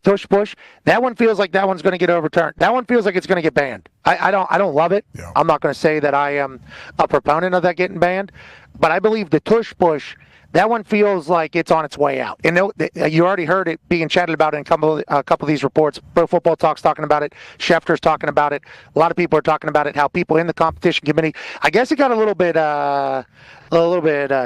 tush push, that one feels like that one's going to get overturned. That one feels like it's going to get banned. I don't love it. Yeah. I'm not going to say that I am a proponent of that getting banned, but I believe the tush push, that one feels like it's on its way out. And you already heard it being chatted about in a couple of these reports. Pro Football Talk's talking about it. Schefter's talking about it. A lot of people are talking about it, how people in the competition committee, I guess it got a little bit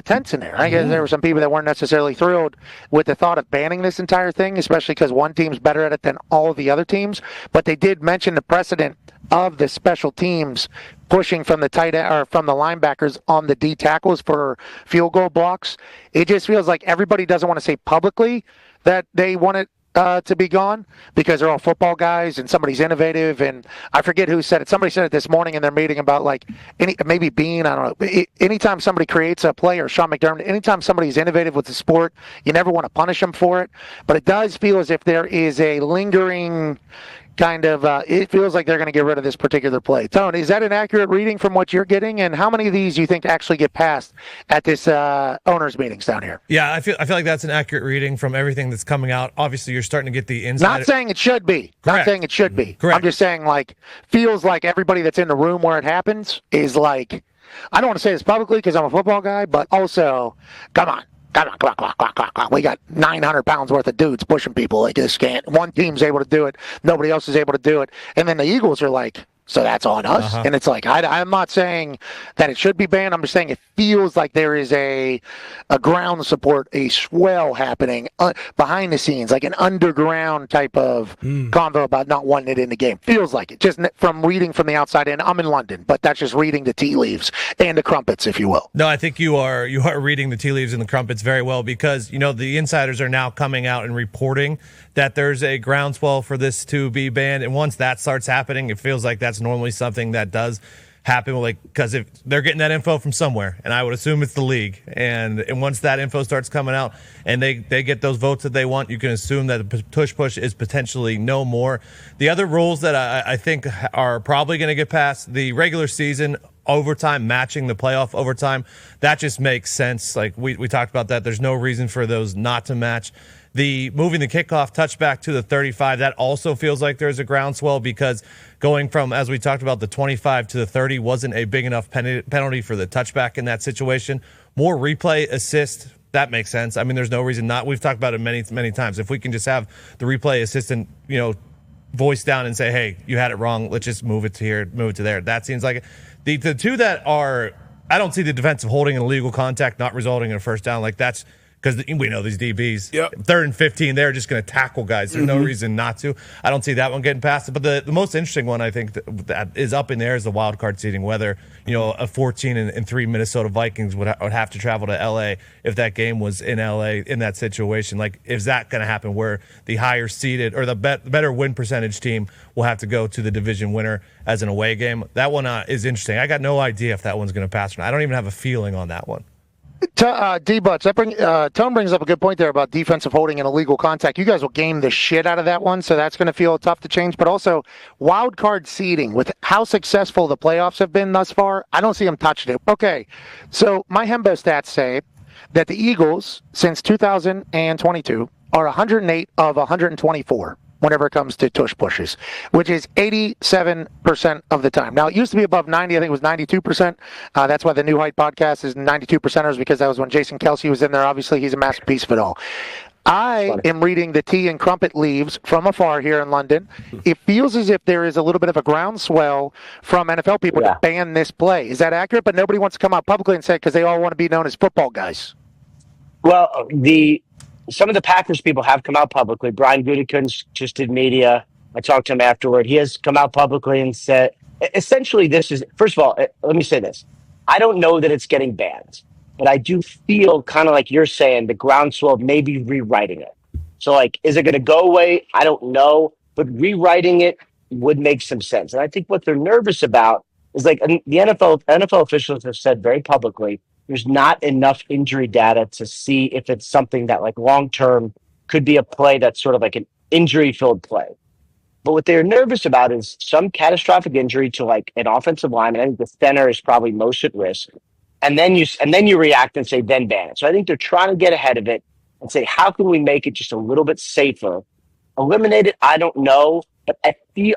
tense in there. I guess there were some people that weren't necessarily thrilled with the thought of banning this entire thing, especially because one team's better at it than all of the other teams. But they did mention the precedent of the special teams pushing from the tight end or from the linebackers on the D tackles for field goal blocks. It just feels like everybody doesn't want to say publicly that they want it to be gone because they're all football guys and somebody's innovative. And I forget who said it. Somebody said it this morning in their meeting about maybe Bean, I don't know. Anytime somebody creates a play, or Sean McDermott, anytime somebody's innovative with the sport, you never want to punish them for it. But it does feel as if there is a lingering kind of, it feels like they're going to get rid of this particular play. Tony, is that an accurate reading from what you're getting? And how many of these do you think actually get passed at this owners' meetings down here? Yeah, I feel like that's an accurate reading from everything that's coming out. Obviously, you're starting to get the inside. Not saying it should be. Correct. Not saying it should be. Correct. I'm just saying, feels like everybody that's in the room where it happens is like, I don't want to say this publicly because I'm a football guy, but also, come on. We got 900 pounds worth of dudes pushing people like this. One team's able to do it. Nobody else is able to do it. And then the Eagles are like, so that's on us. Uh-huh. And it's like, I'm not saying that it should be banned. I'm just saying it feels like there is a ground support, a swell happening behind the scenes, like an underground type of convo about not wanting it in the game. Feels like it, just from reading from the outside in. I'm in London, but that's just reading the tea leaves and the crumpets, if you will. No, I think you are reading the tea leaves and the crumpets very well because, the insiders are now coming out and reporting that there's a groundswell for this to be banned. And once that starts happening, it feels like that's normally something that does happen, because if they're getting that info from somewhere, and I would assume it's the league, and once that info starts coming out and they get those votes that they want, you can assume that the tush push is potentially no more. The other rules that I think are probably going to get passed, the regular season overtime matching the playoff overtime, that just makes sense. Like we talked about that. There's no reason for those not to match. The moving the kickoff touchback to the 35, that also feels like there's a groundswell because going from, as we talked about, the 25 to the 30 wasn't a big enough penalty for the touchback in that situation. More replay assist, that makes sense. I mean, there's no reason not. We've talked about it many, many times. If we can just have the replay assistant, voice down and say, hey, you had it wrong. Let's just move it to here, move it to there. That seems like it. The two that are, I don't see the defensive holding and illegal contact not resulting in a first down. Like that's, because we know these DBs, yep. 3rd and 15, they're just going to tackle guys. There's no reason not to. I don't see that one getting past it. But the most interesting one, I think, that is up in there is the wild card seeding, whether, a 14-3 Minnesota Vikings would have to travel to L.A. if that game was in L.A. in that situation. Like, is that going to happen where the higher seeded or the better win percentage team will have to go to the division winner as an away game? That one is interesting. I got no idea if that one's going to pass or not. I don't even have a feeling on that one. D-Butts, Tone brings up a good point there about defensive holding and illegal contact. You guys will game the shit out of that one, so that's going to feel tough to change. But also, wild card seeding, with how successful the playoffs have been thus far, I don't see them touching it. Okay, so my Hembo stats say that the Eagles, since 2022, are 108 of 124. Whenever it comes to tush pushes, which is 87% of the time. Now, it used to be above 90. I think it was 92%. That's why the New Height podcast is 92%ers, because that was when Jason Kelsey was in there. Obviously, he's a masterpiece of it all. I am reading the tea and crumpet leaves from afar here in London. It feels as if there is a little bit of a groundswell from NFL people to ban this play. Is that accurate? But nobody wants to come out publicly and say it because they all want to be known as football guys. Well, some of the Packers people have come out publicly. Brian Gutekunst just did media. I talked to him afterward. He has come out publicly and said, essentially, this is, first of all, let me say this. I don't know that it's getting banned, but I do feel kind of like you're saying, the groundswell of maybe rewriting it. So, is it going to go away? I don't know, but rewriting it would make some sense. And I think what they're nervous about is the NFL officials have said very publicly, there's not enough injury data to see if it's something that long-term could be a play that's sort of like an injury-filled play. But what they're nervous about is some catastrophic injury to an offensive lineman. I think the center is probably most at risk. And then you react and say, then ban it. So I think they're trying to get ahead of it and say, how can we make it just a little bit safer eliminate it? I don't know, but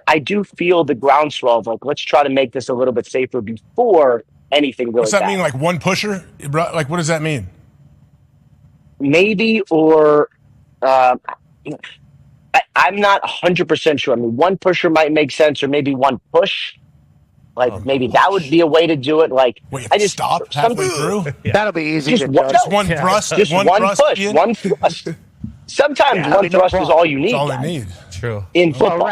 I do feel the groundswell of like, let's try to make this a little bit safer before anything really What's that bad. mean? Like one pusher? Like what does that mean? Maybe or. I'm not 100% sure. I mean, one pusher might make sense, or maybe one push. Like maybe that would be a way to do it. Like Wait, I just stop halfway through? That'll be easy just to one, judge. Just one thrust. just one thrust, push, Ian? one thrust. Sometimes Yeah, one no thrust is problem. all you need. That's all they guys. need. True. In football.